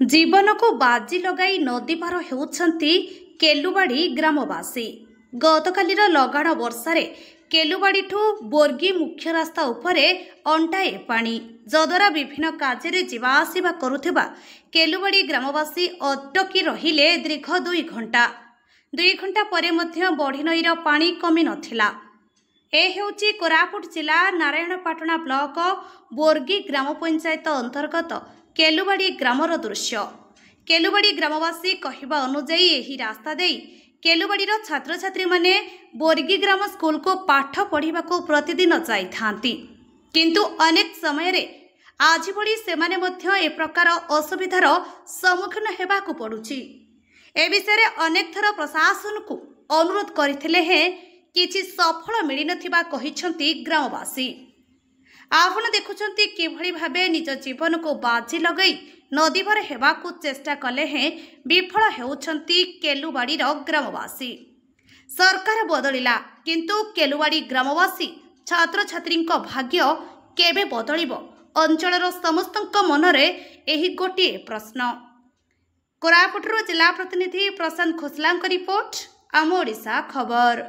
जीवन को बाजी लगाई नदी पार होउछंती केलुवाड़ी ग्रामवासी। गतकालीर लगाण वर्षारे केलुवाड़ीठू बोर्गी मुख्य रास्ता उपरे अंटाए पानी, जद्वारा विभिन्न कार्य जीवा आसिबा करुथिबा केलुवाड़ी ग्रामवासी अटकी रहिले दीर्घ 2 घंटा। 2 घंटा परे मध्य बढ़ी नईर पानी कमी नथिला। ए हेउची कोरापुट जिला नारायणपाटना ब्लॉक बोर्गी ग्राम पंचायत अंतर्गत केलुवाड़ी ग्रामर दृश्य। केलुवाड़ी ग्रामवासी कहवा अनुजाई एही रास्ता देई केलुवाड़ीर छात्र छात्री माने बोर्गी ग्राम स्कूल को पाठ पढ़ा प्रतिदिन जाइथांती, किंतु अनेक समय रे आज भली सेमाने मध्य ए प्रकार असुविधार सम्मुखीन हेबाकु पड़ुछि। ए विषय रे अनेक थर प्रशासन को अनुरोध करथिले हे किछि सफल मिली नथिबा कहिसंती ग्रामवासी। आपण देखुछंती किभଳି भाबे निज जीवन को बाजी लगाई नदी भर हेबाकु चेष्टा कले हैं विफल हेउछंती केलुवाड़ीर ग्रामवासी। सरकार बदलिला किंतु केलुवाड़ी ग्रामवासी छात्र छात्रींक भाग्य केबे बदलिबो? अंचलर समस्तंक मनरे एही गोटिए प्रश्न। कोरापुटरो जिला प्रतिनिधि प्रशांत खोसलांक रिपोर्ट, आम ओडिशा खबर।